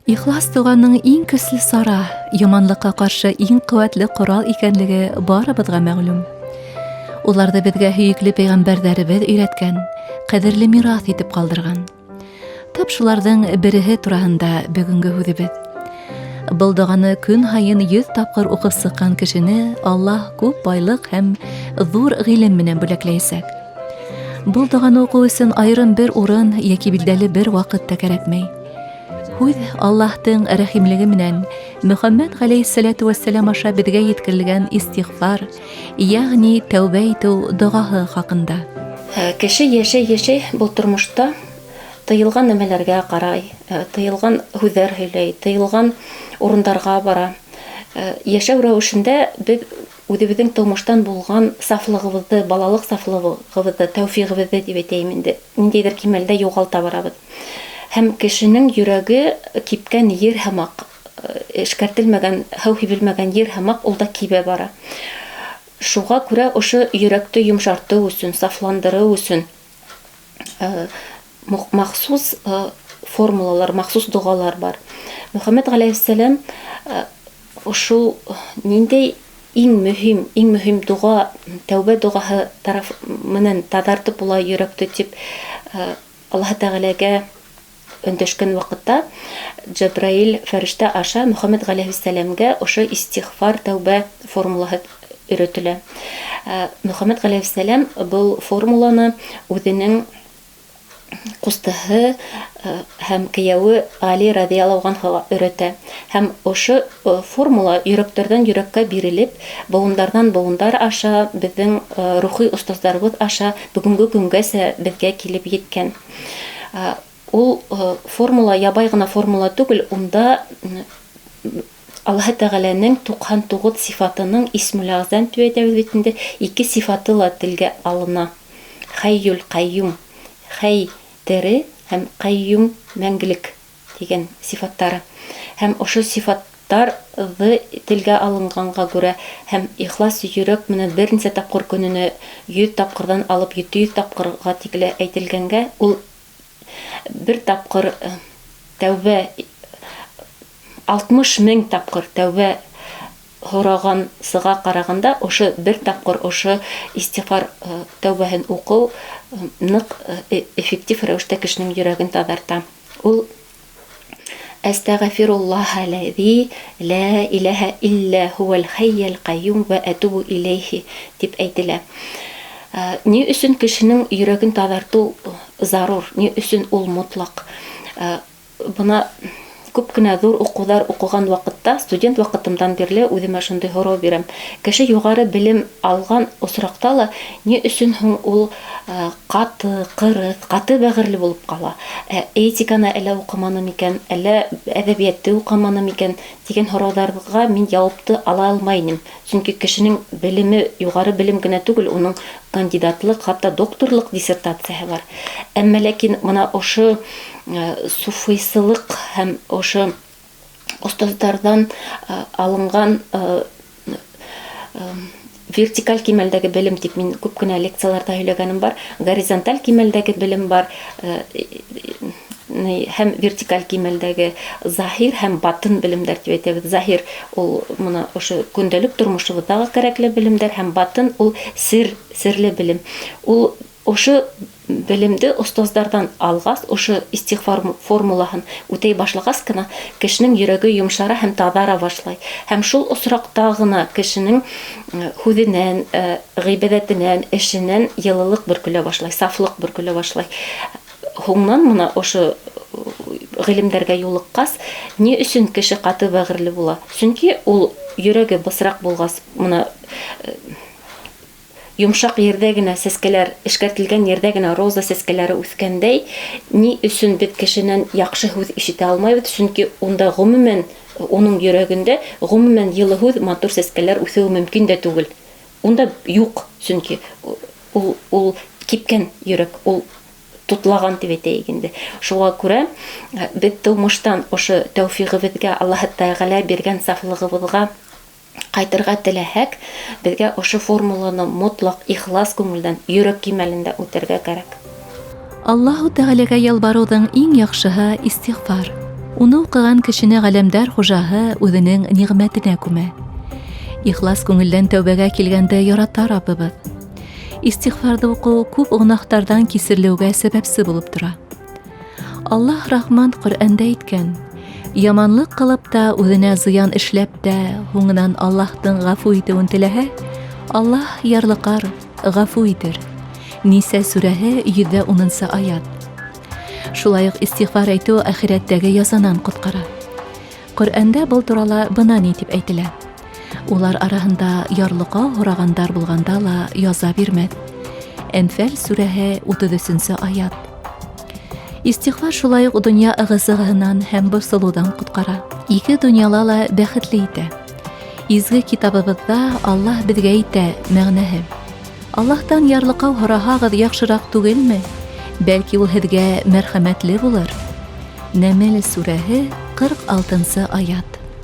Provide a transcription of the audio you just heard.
Ихлас туганның иң көсле сара, яманлыкка каршы иң куәтле корал икәнлеге барыбызга мәгълүм. Уларда безгә һөекле пәйгамбәрләребез өйрәткән, кадерле мирас итеп калдырган. Тап шуларның береһе тураһында бүгенге һүзебез. Был доганы көн һайын 100 тапкыр укып сыккан кешене Аллаһ күп байлык һәм зур гыйлем менән бүләкләячәк. Был доганы уку өчен айрым бер урын яки билдәле бер вакыт та кирәкмәй. Һүз Аллаһтың рәхимлеге менән Мөхәммәд галәйһиссәлату вассалам аша безгә yetkерелгән истигъфар, ягъни тәүбә итү дугаһы хакында. Кеше яшәй был тормышта тыйылган нәмәләргә карай, тыйылган һүзләр һөйләй, тыйылган урындарга бара. Яшәү рәвешендә без үзебезнең тормыштан булган сафлыгыбызды, балалык сафлыгыбызды, тәүфигыбызды дип әйтәм инде. Ниндидер кимәлдә югалта барабыз. Һәм кешенең йөрәге кипкән йир һәмак, эшкәртелмәгән, хәүф белмәгән йир һәмак ул да кибә бара. Шуңа күрә ошо йөрәкте йомшарту өчен, сафландыру өчен махсус формулалар, махсус дугалар бар. Мөхәммәд галәйһиссәлам ошо ниндәй иң мөһим дуга, тәүбә дугаһы тараф менән тадартып була йөрәкте дип Аллаһ Тәгаләгә өндәшкән вакытта Җәбраил фәрештә аша Мөхәммәд галәйһиссәламгә ошо истигъфар, тәүбә формулаһы өйрәтелә. Мөхәммәд галәйһиссәлам был формуланы үзенең кустыһы һәм кияүе Али радияллаһу анһуга өйрәтә. Һәм ошо формула йөрәктәрдән йөрәккә бирелеп, буындардан буындар аша, безнең рухи устазларыбыз аша бүгенге көнгәсә безгә килеп yeткән. Ул формула ябай гына формула түгел, унда Аллаһ Тәгаләнең 99 сифатының исмул азам төбәтәбез битендә 2 сифаты ла телгә алына. Хайюл кайюм, хай тере һәм кайюм мәңгелек дигән сифаттары. Һәм ошо сифаттарны телгә алынганга күрә һәм ихлас йөрәк менән берничә тапкыр көненә 100 тапкырдан алып 700 тапкырга тикле әйтелгәнгә, ул бер тапкыр тәүбә 60,000 тапкыр тәүбә һораган сыга караганда, ошо бер тапкыр ошо истигъфар тәүбәһен уку нык эффектив рәвештә кешенең йөрәген тадарта. Ул Астагфируллаһа лази ла илаһа илля һуал хаййул кайюм ва атубу илейхи дип әйтелә. Ни өчен кешенең йөрәген тазарту зарур, ни өчен ул мотлак. Бuna күп кенә зур укулар укыган вакытта, студент вакытымдан бирле үземә шундый һорау бирәм. Кеше югары белем алган осракта ла ни өчен ул каты, кырыс, каты бәгырьле булып кала? Этиканы әллә укыманы микән, әллә әдәбиятты укыманы микән дигән һорауларга мин җавапты ала алмайм. Чөнки кешенең белеме югары белем генә түгел, уның кандидатлык, хатта докторлык диссертациясе бар. Әмма ләкин моны ошо суфыйсылык һәм ошо остаздардан алынган вертикаль кимәлдәге белем дип мин күп кенә лекцияларда һөйләгәнем бар. Горизонталь кимәлдәге белем бар. Һәм вертикаль кимәлдәге заһир һәм батын белемдәр дип әйтәбез. Заһир ул моны ошо көндәлек тормышыбызда кирәкле белемдәр һәм батын ул серле белем. Ул ошо белемде остаздардан алгас, ошо истигъфар формулаһын үтәй башлагас кына кешенең йөрәге йомшара һәм тазара башлай. Һәм шул осракта гына кешенең хүзенән, гыйбадәтенән, эшенән йылылык бөркелә башлай, сафлык бөркелә башлай. Һуңнан моны ошо гыйлемдәргә юлыккас, ни өчен кеше каты бәгырьле була? Чөнки ул йөрәге бысрак булгас, моны йомшак ердә генә сәскәләр, эшкәртелгән ердә генә роза сәскәләре үскәндәй, ни өчен бит кешенән яхшы һүз ишетә алмыйбыз? Чөнки унда гомумән, уның йөрәгендә гомумән йылы һүз, матур сәскәләр үсеү мөмкин дә түгел. Унда юк, чөнки ул кипкән йөрәк, ул тутлаган дип әйтәйек инде. Шуңа күрә без тормыштан ошо тәүфигыбызга, Аллаһ Тәгалә биргән сафлыгыбызга кайтырга теләһәк, безгә ошо формуланы мотлак ихлас күңелдән, йөрәк кимәлендә үтәргә кирәк. Аллаһу Тәгаләгә ялбарудың иң яхшыһы истигъфар. Уны укыган кешене галәмдәр хуҗаһы үзенең ниғмәтенә күмә. Ихлас күңелдән тәүбәгә килгәндә ярата Раббыбыз. Истигъфарды уку күп гынаһтардан кисерлеүгә сәбәпсе булып тора. Аллаһ Рахман Коръәндә әйткән: яманлык кылып та, үзенә зыян эшләп тә, һуңынан Аллаһтың гафу итүен теләһә, Аллаһ ярлыкар, гафу итер. Ниса сүрәһе 110 аят. Шулай ук истигъфар әйтү ахирәттәге язанан коткара. Коръәндә был турала бына ни дип әйтелә: улар араһында ярлыка һорагандар булганда ла яза бирмәс. Әнфәл сүрәһе 33 аят. Истигъфар шулай ук дөнья ыгы-зыгыһынан һәм борсылудан коткара. Ике дөньяла ла бәхетле итә. Изге китабыбызда Аллаһ безгә әйтә, мәгънәһе: Аллаһтан ярлыкау һораһагыз яхшырак түгелме? Бәлки ул һеҙгә мәрхәмәтле булыр. Нәмл сүрәһе 46 аят.